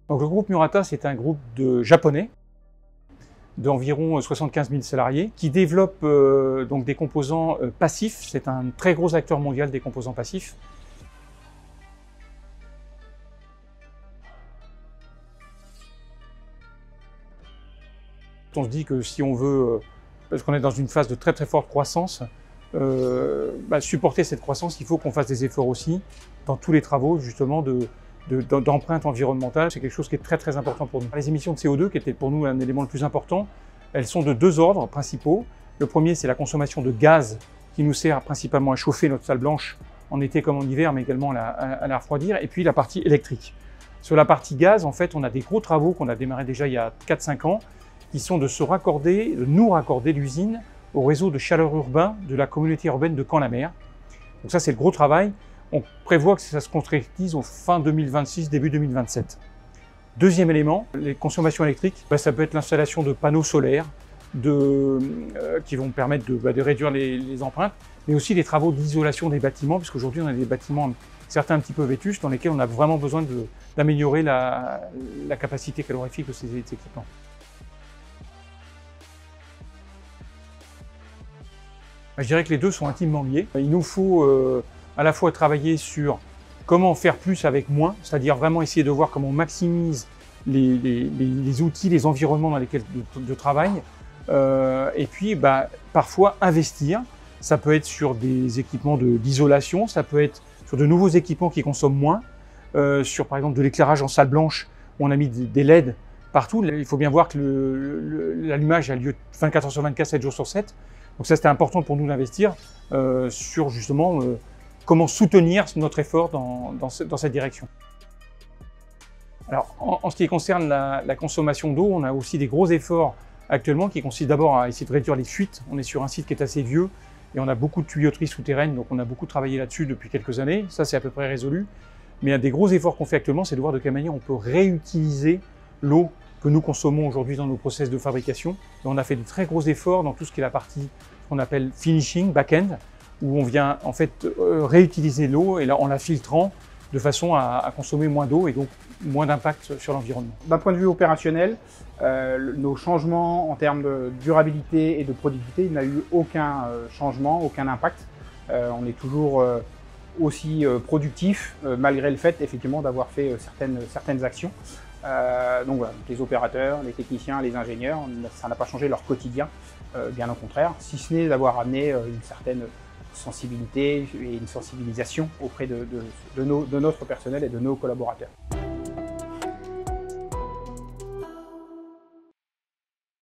Donc, le groupe Murata, c'est un groupe japonais d'environ 75 000 salariés qui développe donc des composants passifs. C'est un très gros acteur mondial des composants passifs. On se dit que si on veut, parce qu'on est dans une phase de très forte croissance, supporter cette croissance, il faut qu'on fasse des efforts aussi dans tous les travaux justement d'empreinte environnementale. C'est quelque chose qui est très important pour nous. Les émissions de CO2, qui étaient pour nous un élément le plus important, elles sont de deux ordres principaux. Le premier, c'est la consommation de gaz qui nous sert principalement à chauffer notre salle blanche en été comme en hiver, mais également à la refroidir. Et puis la partie électrique. Sur la partie gaz, en fait, on a des gros travaux qu'on a démarré déjà il y a 4-5 ans, qui sont de nous raccorder l'usine au réseau de chaleur urbain de la communauté urbaine de Caen-la-Mer. Donc ça, c'est le gros travail. On prévoit que ça se concrétise au fin 2026, début 2027. Deuxième élément, les consommations électriques, ça peut être l'installation de panneaux solaires qui vont permettre de réduire les empreintes, mais aussi les travaux d'isolation des bâtiments, puisqu'aujourd'hui on a des bâtiments, certains un petit peu vétustes, dans lesquels on a vraiment besoin d'améliorer la capacité calorifique de ces équipements. Je dirais que les deux sont intimement liés. Il nous faut à la fois travailler sur comment faire plus avec moins, c'est-à-dire vraiment essayer de voir comment on maximise les outils, les environnements dans lesquels je travaille, et puis parfois investir. Ça peut être sur des équipements d'isolation, ça peut être sur de nouveaux équipements qui consomment moins, sur par exemple de l'éclairage en salle blanche où on a mis des LED partout. Il faut bien voir que l'allumage a lieu 24 heures sur 24, 7 jours sur 7. Donc ça, c'était important pour nous d'investir sur justement comment soutenir notre effort dans cette direction. Alors, en ce qui concerne la consommation d'eau, on a aussi des gros efforts actuellement qui consistent d'abord à essayer de réduire les fuites. On est sur un site qui est assez vieux et on a beaucoup de tuyauteries souterraines, donc on a beaucoup travaillé là-dessus depuis quelques années. Ça, c'est à peu près résolu. Mais un des gros efforts qu'on fait actuellement, c'est de voir de quelle manière on peut réutiliser l'eau que nous consommons aujourd'hui dans nos process de fabrication. Et on a fait de très gros efforts dans tout ce qui est la partie qu'on appelle finishing, back-end, où on vient en fait réutiliser l'eau et là, en la filtrant de façon à consommer moins d'eau et donc moins d'impact sur l'environnement. D'un point de vue opérationnel, nos changements en termes de durabilité et de productivité, il n'y a eu aucun changement, aucun impact. On est toujours aussi productif malgré le fait effectivement d'avoir fait certaines actions. Donc voilà, les opérateurs, les techniciens, les ingénieurs, ça n'a pas changé leur quotidien, bien au contraire, si ce n'est d'avoir amené une certaine sensibilité et une sensibilisation auprès de notre personnel et de nos collaborateurs.